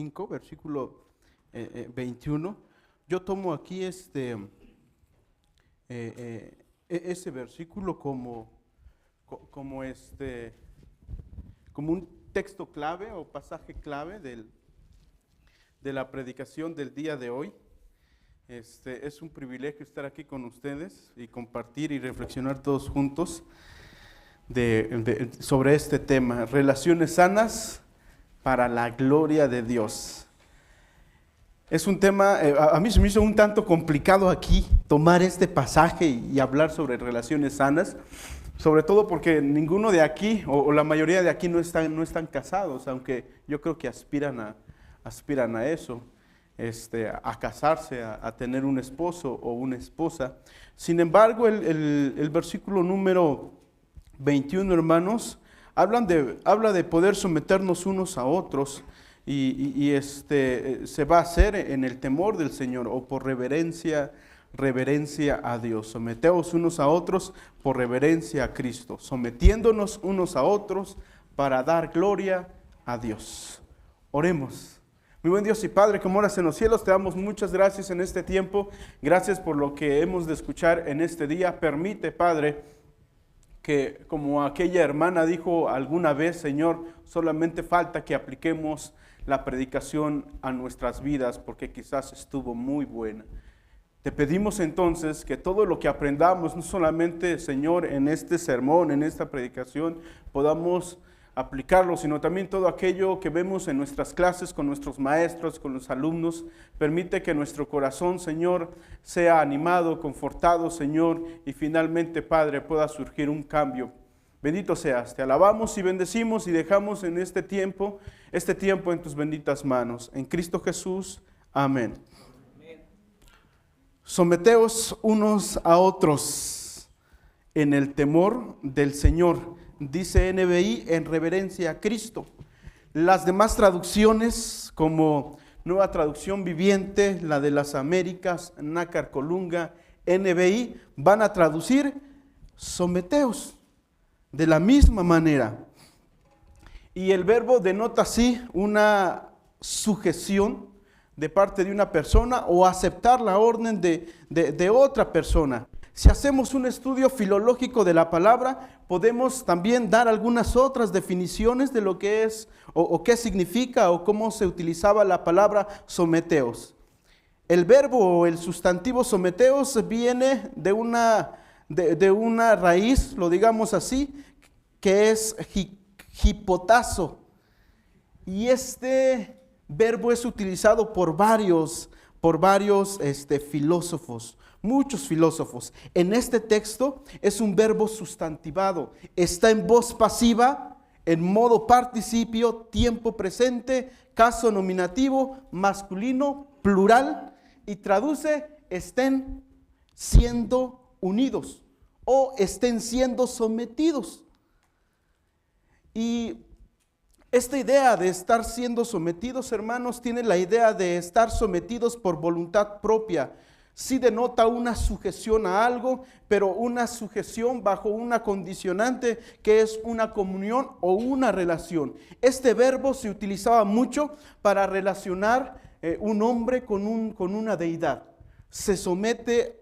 5, versículo 21. Yo tomo aquí ese versículo como un texto clave o pasaje clave de la predicación del día de hoy. Es un privilegio estar aquí con ustedes y compartir y reflexionar todos juntos sobre este tema, relaciones sanas para la gloria de Dios. Es un tema, a mí se me hizo un tanto complicado aquí tomar este pasaje y hablar sobre relaciones sanas, sobre todo porque ninguno de aquí, o la mayoría de aquí no están casados, aunque yo creo que aspiran a eso, a casarse, a tener un esposo o una esposa. Sin embargo, el versículo número 21, hermanos, habla de poder someternos unos a otros y se va a hacer en el temor del Señor o por reverencia a Dios. Someteos unos a otros por reverencia a Cristo, sometiéndonos unos a otros para dar gloria a Dios. Oremos. Muy buen Dios y Padre, que moras en los cielos, te damos muchas gracias en este tiempo. Gracias por lo que hemos de escuchar en este día. Permite, Padre, que como aquella hermana dijo alguna vez, Señor, solamente falta que apliquemos la predicación a nuestras vidas, porque quizás estuvo muy buena. Te pedimos entonces que todo lo que aprendamos, no solamente, Señor, en este sermón, en esta predicación, podamos aplicarlo, sino también todo aquello que vemos en nuestras clases, con nuestros maestros, con los alumnos. Permite que nuestro corazón, Señor, sea animado, confortado, Señor, y finalmente, Padre, pueda surgir un cambio. Bendito seas, te alabamos y bendecimos y dejamos en este tiempo en tus benditas manos. En Cristo Jesús, amén. Someteos unos a otros en el temor del Señor, dice NBI, en reverencia a Cristo. Las demás traducciones, como Nueva Traducción Viviente, la de las Américas, Nácar Colunga, NBI, van a traducir someteos de la misma manera. Y el verbo denota así una sujeción de parte de una persona o aceptar la orden de otra persona. Si hacemos un estudio filológico de la palabra, podemos también dar algunas otras definiciones de lo que es o qué significa o cómo se utilizaba la palabra someteos. El verbo o el sustantivo someteos viene de una raíz, lo digamos así, que es hipotazo. Y este verbo es utilizado por varios filósofos, muchos filósofos. En este texto es un verbo sustantivado, está en voz pasiva, en modo participio, tiempo presente, caso nominativo, masculino, plural, y traduce estén siendo unidos o estén siendo sometidos. Y esta idea de estar siendo sometidos, hermanos, tiene la idea de estar sometidos por voluntad propia. Sí denota una sujeción a algo, pero una sujeción bajo una condicionante que es una comunión o una relación. Este verbo se utilizaba mucho para relacionar un hombre con una deidad. Se somete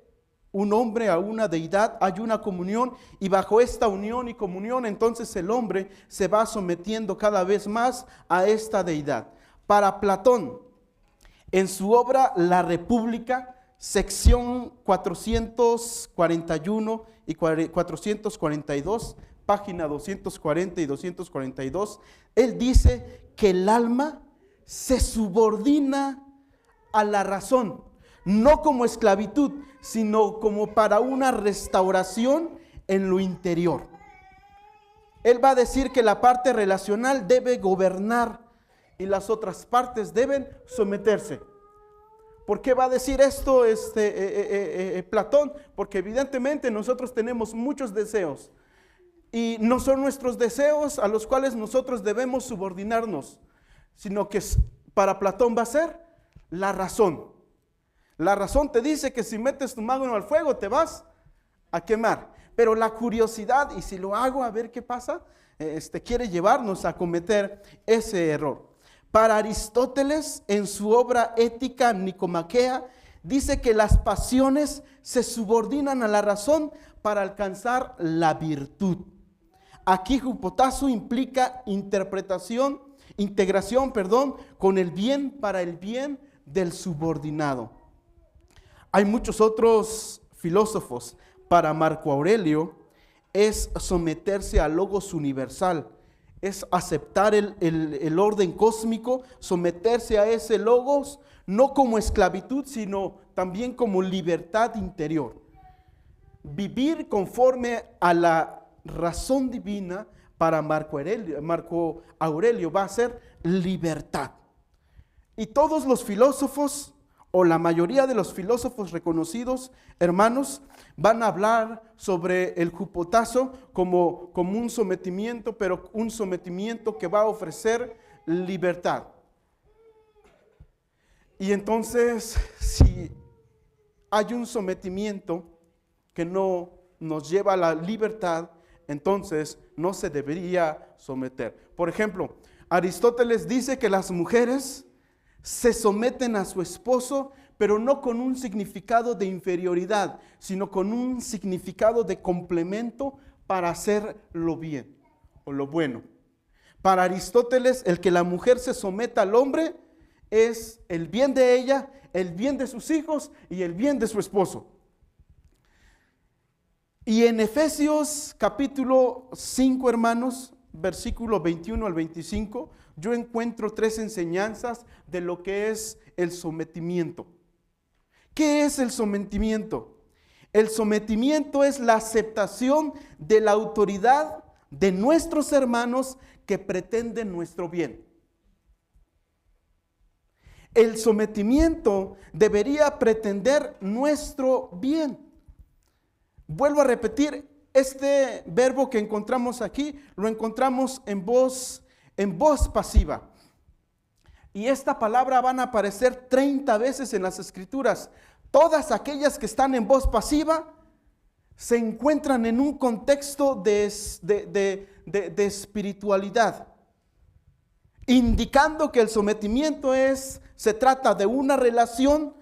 un hombre a una deidad, hay una comunión, y bajo esta unión y comunión entonces el hombre se va sometiendo cada vez más a esta deidad. Para Platón, en su obra La República, sección 441 y 442, página 240 y 242, él dice que el alma se subordina a la razón, no como esclavitud, sino como para una restauración en lo interior. Él va a decir que la parte relacional debe gobernar y las otras partes deben someterse. ¿Por qué va a decir esto Platón? Porque evidentemente nosotros tenemos muchos deseos y no son nuestros deseos a los cuales nosotros debemos subordinarnos, sino que para Platón va a ser la razón. La razón te dice que si metes tu mano al fuego te vas a quemar, pero la curiosidad, y si lo hago a ver qué pasa, quiere llevarnos a cometer ese error. Para Aristóteles, en su obra Ética Nicomaquea, dice que las pasiones se subordinan a la razón para alcanzar la virtud. Aquí hupotazo implica integración, con el bien para el bien del subordinado. Hay muchos otros filósofos. Para Marco Aurelio es someterse al logos universal, es aceptar el orden cósmico, someterse a ese logos, no como esclavitud, sino también como libertad interior. Vivir conforme a la razón divina para Marco Aurelio va a ser libertad. Y todos los filósofos, o la mayoría de los filósofos reconocidos, hermanos, van a hablar sobre el hupotazo como un sometimiento, pero un sometimiento que va a ofrecer libertad. Y entonces, si hay un sometimiento que no nos lleva a la libertad, entonces no se debería someter. Por ejemplo, Aristóteles dice que las mujeres se someten a su esposo, pero no con un significado de inferioridad, sino con un significado de complemento para hacer lo bien o lo bueno. Para Aristóteles, el que la mujer se someta al hombre es el bien de ella, el bien de sus hijos y el bien de su esposo. Y en Efesios capítulo 5, hermanos, versículo 21 al 25, yo encuentro 3 enseñanzas de lo que es el sometimiento. ¿Qué es el sometimiento? El sometimiento es la aceptación de la autoridad de nuestros hermanos que pretenden nuestro bien. El sometimiento debería pretender nuestro bien. Vuelvo a repetir, este verbo que encontramos aquí, lo encontramos en voz pasiva. Y esta palabra van a aparecer 30 veces en las Escrituras. Todas aquellas que están en voz pasiva se encuentran en un contexto de espiritualidad, indicando que el sometimiento se trata de una relación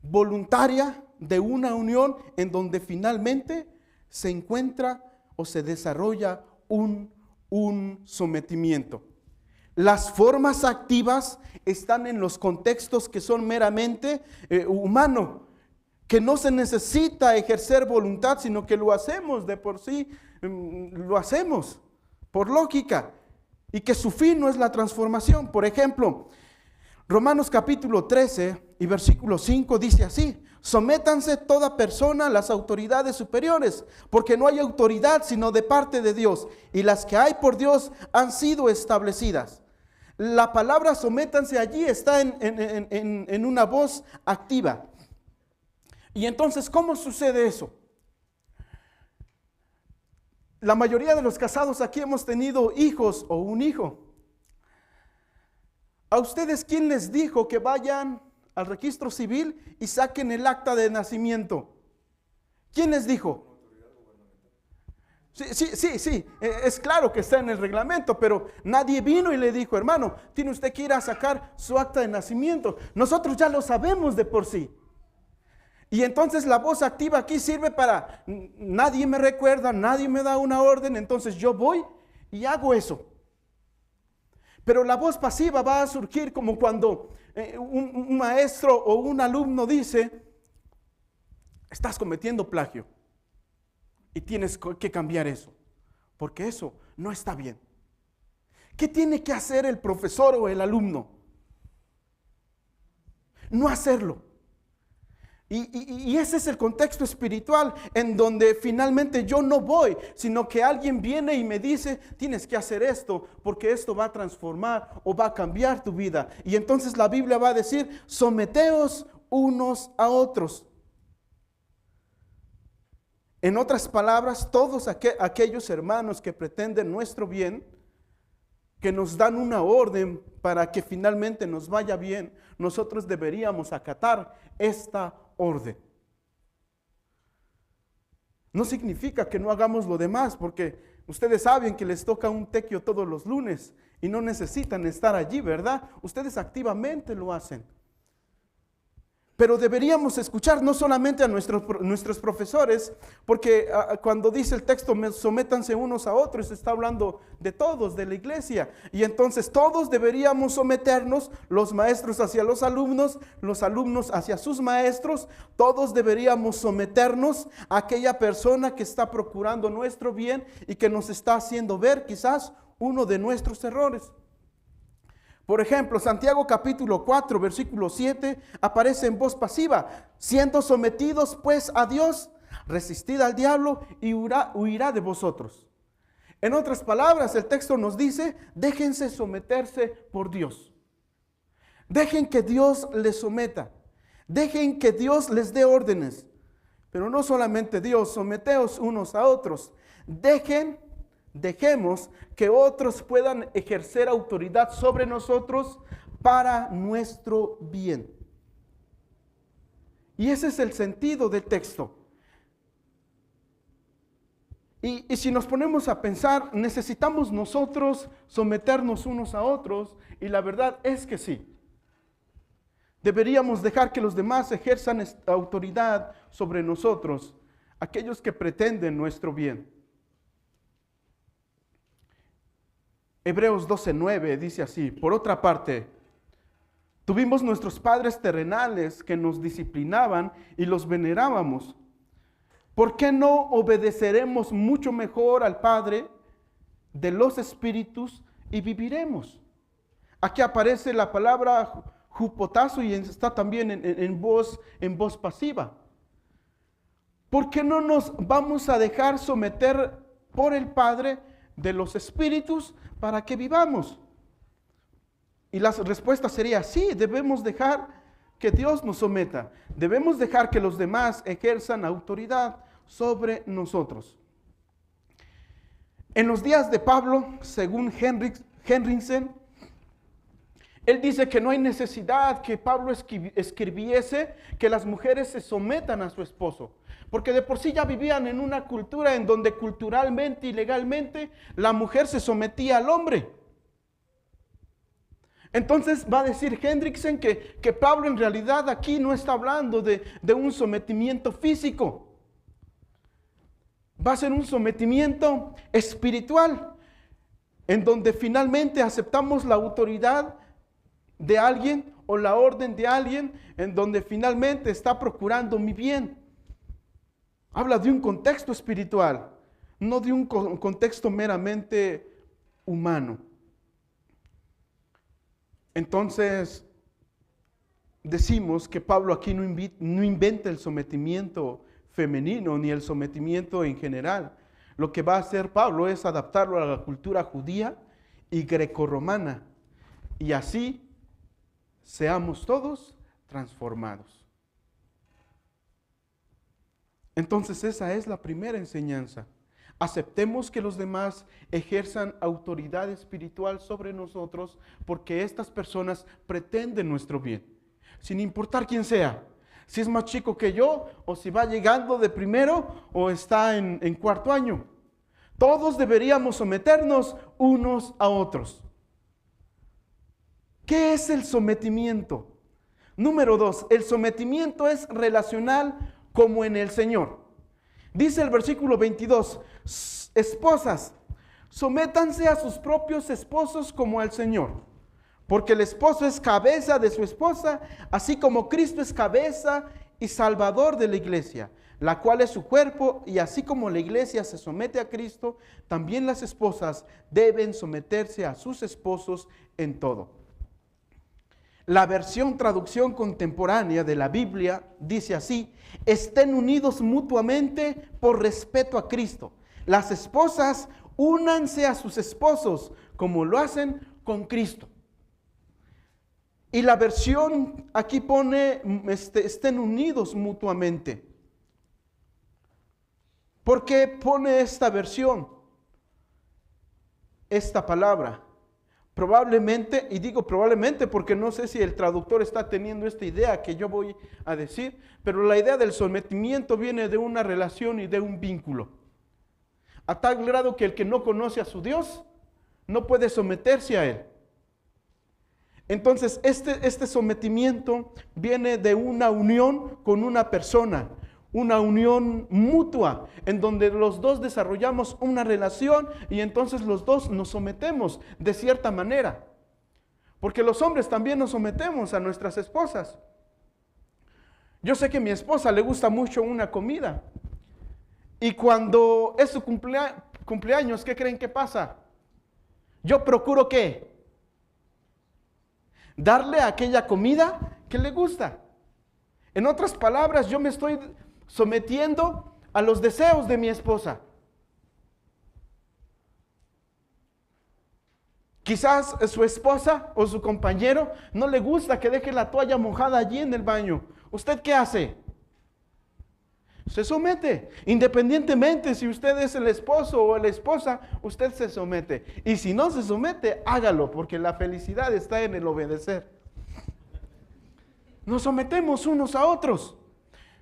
voluntaria, de una unión en donde finalmente se encuentra o se desarrolla un sometimiento. Las formas activas están en los contextos que son meramente humanos, que no se necesita ejercer voluntad, sino que lo hacemos de por sí, lo hacemos por lógica, y que su fin no es la transformación. Por ejemplo, Romanos capítulo 13 y versículo 5 dice así: sométanse toda persona a las autoridades superiores, porque no hay autoridad sino de parte de Dios, y las que hay por Dios han sido establecidas. La palabra sométanse allí está en una voz activa. Y entonces, ¿cómo sucede eso? La mayoría de los casados aquí hemos tenido hijos o un hijo. ¿A ustedes quién les dijo que vayan al registro civil y saquen el acta de nacimiento? ¿Quién les dijo? Sí, es claro que está en el reglamento, pero nadie vino y le dijo: hermano, tiene usted que ir a sacar su acta de nacimiento. Nosotros ya lo sabemos de por sí. Y entonces la voz activa aquí sirve para: nadie me recuerda, nadie me da una orden, entonces yo voy y hago eso. Pero la voz pasiva va a surgir como cuando un maestro o un alumno dice: estás cometiendo plagio y tienes que cambiar eso, porque eso no está bien. ¿Qué tiene que hacer el profesor o el alumno? No hacerlo. Y ese es el contexto espiritual en donde finalmente yo no voy, sino que alguien viene y me dice: tienes que hacer esto porque esto va a transformar o va a cambiar tu vida. Y entonces la Biblia va a decir: someteos unos a otros. En otras palabras, todos aquellos hermanos que pretenden nuestro bien, que nos dan una orden para que finalmente nos vaya bien, nosotros deberíamos acatar esta orden. No significa que no hagamos lo demás, porque ustedes saben que les toca un tequio todos los lunes y no necesitan estar allí, ¿verdad? Ustedes activamente lo hacen. Pero deberíamos escuchar no solamente a nuestros profesores, porque cuando dice el texto, sométanse unos a otros, está hablando de todos, de la iglesia. Y entonces todos deberíamos someternos, los maestros hacia los alumnos hacia sus maestros. Todos deberíamos someternos a aquella persona que está procurando nuestro bien y que nos está haciendo ver quizás uno de nuestros errores. Por ejemplo, Santiago capítulo 4, versículo 7, aparece en voz pasiva: siendo sometidos pues a Dios, resistid al diablo y huirá de vosotros. En otras palabras, el texto nos dice: déjense someterse por Dios. Dejen que Dios les someta. Dejen que Dios les dé órdenes. Pero no solamente Dios, someteos unos a otros. Dejemos que otros puedan ejercer autoridad sobre nosotros para nuestro bien. Y ese es el sentido del texto. Y si nos ponemos a pensar, necesitamos nosotros someternos unos a otros, y la verdad es que sí. Deberíamos dejar que los demás ejerzan autoridad sobre nosotros, aquellos que pretenden nuestro bien. Hebreos 12:9 dice así: por otra parte, tuvimos nuestros padres terrenales que nos disciplinaban y los venerábamos. ¿Por qué no obedeceremos mucho mejor al Padre de los espíritus y viviremos? Aquí aparece la palabra hupotazo y está también en voz pasiva. ¿Por qué no nos vamos a dejar someter por el Padre de los espíritus para que vivamos? Y la respuesta sería sí, debemos dejar que Dios nos someta. Debemos dejar que los demás ejerzan autoridad sobre nosotros. En los días de Pablo, según Henriksen, él dice que no hay necesidad que Pablo escribiese que las mujeres se sometan a su esposo, porque de por sí ya vivían en una cultura en donde culturalmente y legalmente la mujer se sometía al hombre. Entonces va a decir Henriksen que Pablo en realidad aquí no está hablando de un sometimiento físico. Va a ser un sometimiento espiritual, en donde finalmente aceptamos la autoridad de alguien o la orden de alguien, en donde finalmente está procurando mi bien. Habla de un contexto espiritual, no de un contexto meramente humano. Entonces, decimos que Pablo aquí no inventa el sometimiento femenino ni el sometimiento en general. Lo que va a hacer Pablo es adaptarlo a la cultura judía y grecorromana, y así seamos todos transformados. Entonces esa es la primera enseñanza. Aceptemos que los demás ejerzan autoridad espiritual sobre nosotros, porque estas personas pretenden nuestro bien, sin importar quién sea. Si es más chico que yo, o si va llegando de primero, o está en cuarto año. Todos deberíamos someternos unos a otros. ¿Qué es el sometimiento? Número 2, el sometimiento es relacional como en el Señor. Dice el versículo 22, esposas, sométanse a sus propios esposos como al Señor, porque el esposo es cabeza de su esposa, así como Cristo es cabeza y salvador de la iglesia, la cual es su cuerpo, y así como la iglesia se somete a Cristo, también las esposas deben someterse a sus esposos en todo. La traducción contemporánea de la Biblia dice así: estén unidos mutuamente por respeto a Cristo. Las esposas únanse a sus esposos como lo hacen con Cristo. Y la versión aquí pone estén unidos mutuamente. ¿Por qué pone esta versión esta palabra? Probablemente, y digo probablemente porque no sé si el traductor está teniendo esta idea que yo voy a decir, pero la idea del sometimiento viene de una relación y de un vínculo. A tal grado que el que no conoce a su Dios no puede someterse a él. Entonces, este sometimiento viene de una unión con una persona, una unión mutua, en donde los dos desarrollamos una relación y entonces los dos nos sometemos de cierta manera. Porque los hombres también nos sometemos a nuestras esposas. Yo sé que a mi esposa le gusta mucho una comida. Y cuando es su cumpleaños, ¿qué creen que pasa? Yo procuro ¿qué? Darle aquella comida que le gusta. En otras palabras, yo me estoy sometiendo a los deseos de mi esposa. Quizás su esposa o su compañero no le gusta que deje la toalla mojada allí en el baño. ¿Usted qué hace? Se somete. Independientemente si usted es el esposo o la esposa, usted se somete. Y si no se somete, hágalo, porque la felicidad está en el obedecer. Nos sometemos unos a otros.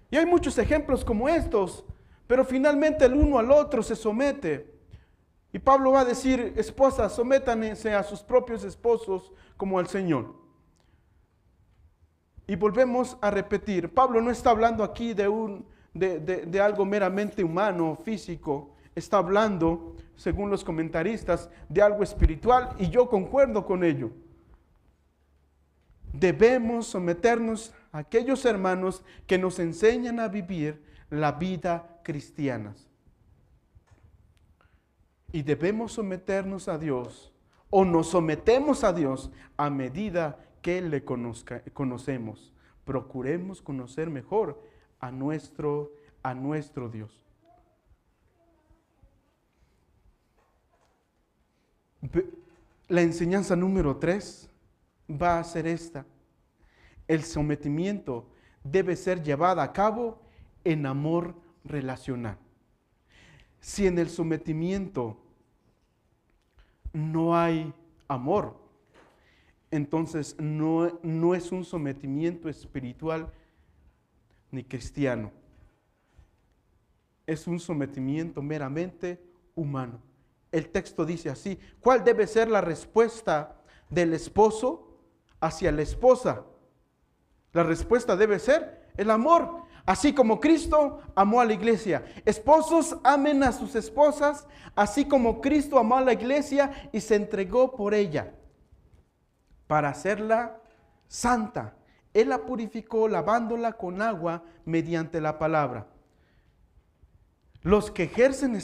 Y hay muchos ejemplos como estos, pero finalmente el uno al otro se somete. Y Pablo va a decir, esposas, sométanse a sus propios esposos como al Señor. Y volvemos a repetir, Pablo no está hablando aquí de algo meramente humano, físico. Está hablando, según los comentaristas, de algo espiritual, y yo concuerdo con ello. Debemos someternos a aquellos hermanos que nos enseñan a vivir la vida cristiana. Y debemos someternos a Dios, o nos sometemos a Dios a medida que le conocemos. Procuremos conocer mejor a nuestro Dios. La enseñanza número 3 va a ser esta. El sometimiento debe ser llevado a cabo en amor relacional. Si en el sometimiento no hay amor, entonces no es un sometimiento espiritual ni cristiano. Es un sometimiento meramente humano. El texto dice así: ¿cuál debe ser la respuesta del esposo hacia la esposa? La respuesta debe ser el amor, así como Cristo amó a la iglesia. Esposos, amen a sus esposas, así como Cristo amó a la iglesia y se entregó por ella, para hacerla santa. Él la purificó lavándola con agua mediante la palabra. Los que ejercen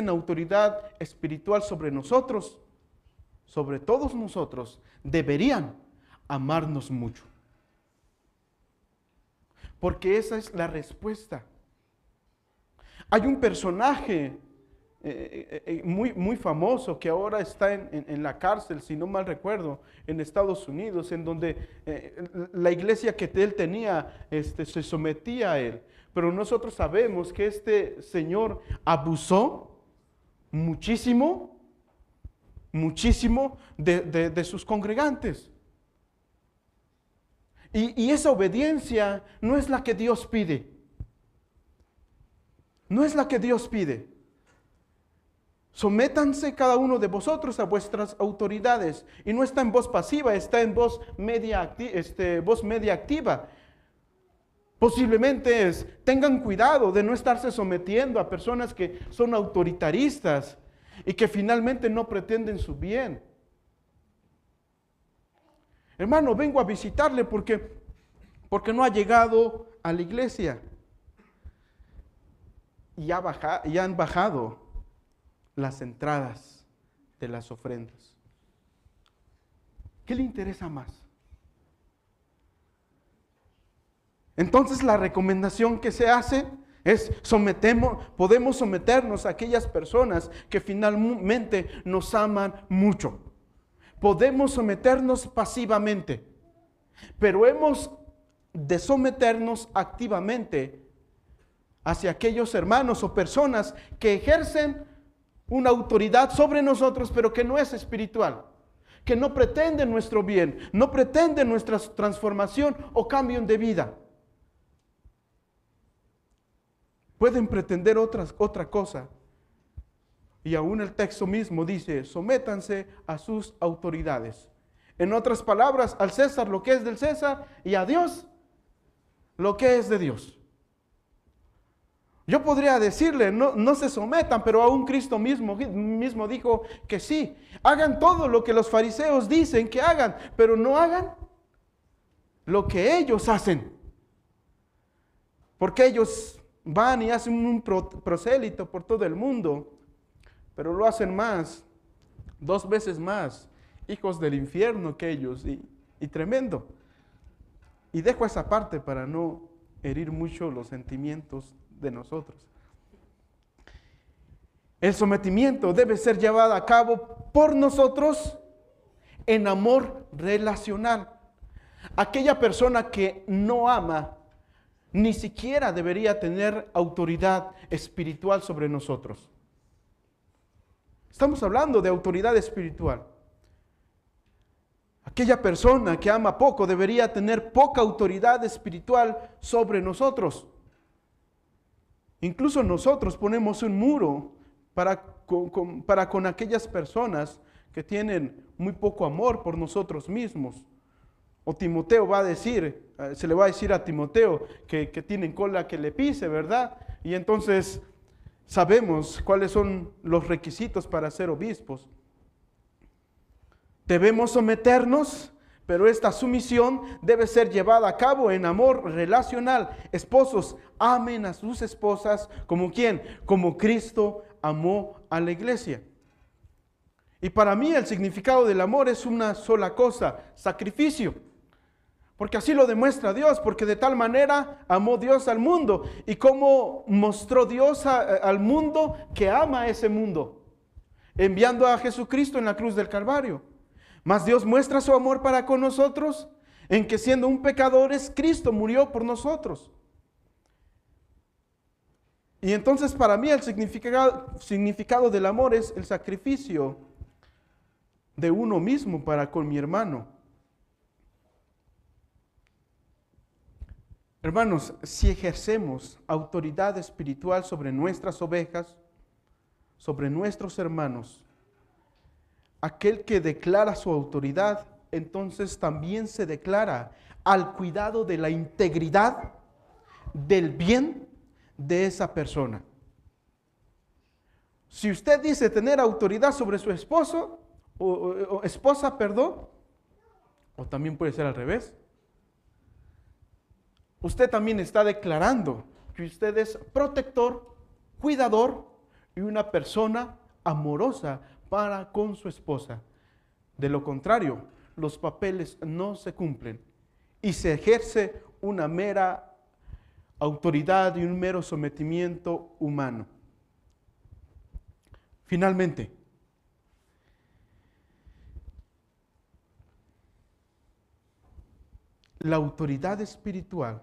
autoridad espiritual sobre nosotros, sobre todos nosotros, deberían amarnos mucho. Porque esa es la respuesta. Hay un personaje muy famoso que ahora está en la cárcel, si no mal recuerdo, en Estados Unidos, en donde la iglesia que él tenía se sometía a él. Pero nosotros sabemos que este señor abusó muchísimo de sus congregantes. Y esa obediencia no es la que Dios pide. No es la que Dios pide. Sométanse cada uno de vosotros a vuestras autoridades. Y no está en voz pasiva, está en voz media activa. Posiblemente tengan cuidado de no estarse sometiendo a personas que son autoritaristas y que finalmente no pretenden su bien. Hermano, vengo a visitarle porque no ha llegado a la iglesia. Y han bajado las entradas de las ofrendas. ¿Qué le interesa más? Entonces la recomendación que se hace es podemos someternos a aquellas personas que finalmente nos aman mucho. Podemos someternos pasivamente, pero hemos de someternos activamente hacia aquellos hermanos o personas que ejercen una autoridad sobre nosotros, pero que no es espiritual, que no pretenden nuestro bien, no pretenden nuestra transformación o cambio de vida. Pueden pretender otra cosa. Y aún el texto mismo dice, sométanse a sus autoridades. En otras palabras, al César lo que es del César y a Dios lo que es de Dios. Yo podría decirle, no se sometan, pero aún Cristo mismo dijo que sí. Hagan todo lo que los fariseos dicen que hagan, pero no hagan lo que ellos hacen. Porque ellos van y hacen un prosélito por todo el mundo, pero lo hacen más, 2 veces más, hijos del infierno que ellos, y tremendo. Y dejo esa parte para no herir mucho los sentimientos de nosotros. El sometimiento debe ser llevado a cabo por nosotros en amor relacional. Aquella persona que no ama ni siquiera debería tener autoridad espiritual sobre nosotros. Estamos hablando de autoridad espiritual. Aquella persona que ama poco debería tener poca autoridad espiritual sobre nosotros. Incluso nosotros ponemos un muro para con aquellas personas que tienen muy poco amor por nosotros mismos. O Timoteo va a decir, se le va a decir a Timoteo que tienen cola que le pise, ¿verdad? Y entonces sabemos cuáles son los requisitos para ser obispos. Debemos someternos, pero esta sumisión debe ser llevada a cabo en amor relacional. Esposos, amen a sus esposas como ¿quién? Como Cristo amó a la iglesia. Y para mí el significado del amor es una sola cosa, sacrificio. Porque así lo demuestra Dios, porque de tal manera amó Dios al mundo. ¿Y cómo mostró Dios al mundo que ama a ese mundo? Enviando a Jesucristo en la cruz del Calvario. Mas Dios muestra su amor para con nosotros en que siendo un pecadores, Cristo murió por nosotros. Y entonces para mí el significado del amor es el sacrificio de uno mismo para con mi hermano. Hermanos, si ejercemos autoridad espiritual sobre nuestras ovejas, sobre nuestros hermanos, aquel que declara su autoridad, entonces también se declara al cuidado de la integridad, del bien de esa persona. Si usted dice tener autoridad sobre su esposo, o esposa, perdón, o también puede ser al revés, usted también está declarando que usted es protector, cuidador y una persona amorosa para con su esposa. De lo contrario, los papeles no se cumplen y se ejerce una mera autoridad y un mero sometimiento humano. Finalmente, la autoridad espiritual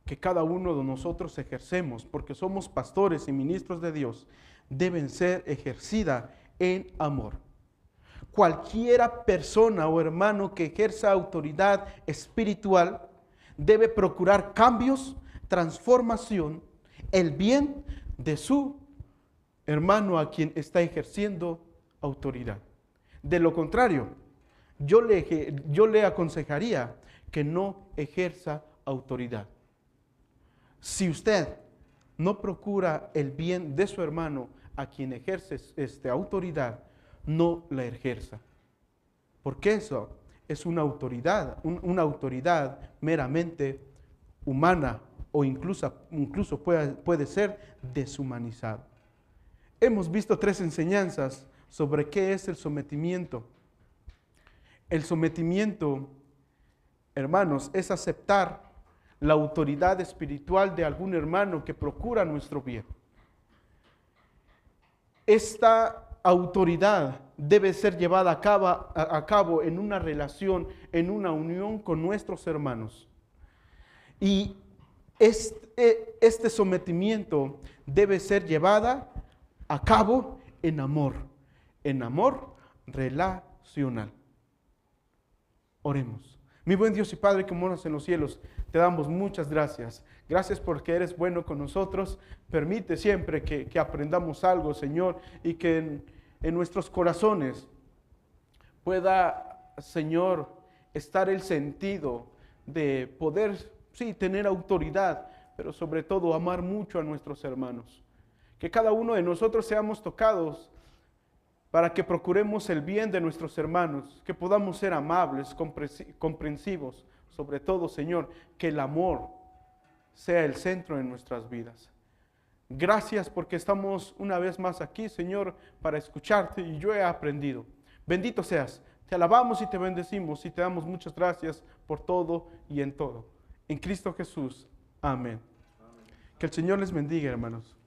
que cada uno de nosotros ejercemos, porque somos pastores y ministros de Dios, deben ser ejercida en amor. Cualquiera persona o hermano que ejerza autoridad espiritual debe procurar cambios, transformación, el bien de su hermano a quien está ejerciendo autoridad. De lo contrario, yo le aconsejaría que no ejerza autoridad. Si usted no procura el bien de su hermano a quien ejerce autoridad, no la ejerza. Porque eso es una autoridad meramente humana o incluso puede ser deshumanizada. Hemos visto 3 enseñanzas sobre qué es el sometimiento. El sometimiento, hermanos, es aceptar la autoridad espiritual de algún hermano que procura nuestro bien. Esta autoridad debe ser llevada a cabo en una relación, en una unión con nuestros hermanos. Y este sometimiento debe ser llevada a cabo en amor relacional. Oremos. Mi buen Dios y Padre que moras en los cielos, te damos muchas gracias. Gracias porque eres bueno con nosotros. Permite siempre que aprendamos algo, Señor, y que en nuestros corazones pueda, Señor, estar el sentido de poder, sí, tener autoridad, pero sobre todo amar mucho a nuestros hermanos. Que cada uno de nosotros seamos tocados para que procuremos el bien de nuestros hermanos, que podamos ser amables, comprensivos, sobre todo, Señor, que el amor sea el centro de nuestras vidas. Gracias porque estamos una vez más aquí, Señor, para escucharte y yo he aprendido. Bendito seas, te alabamos y te bendecimos y te damos muchas gracias por todo y en todo. En Cristo Jesús, amén. Que el Señor les bendiga, hermanos.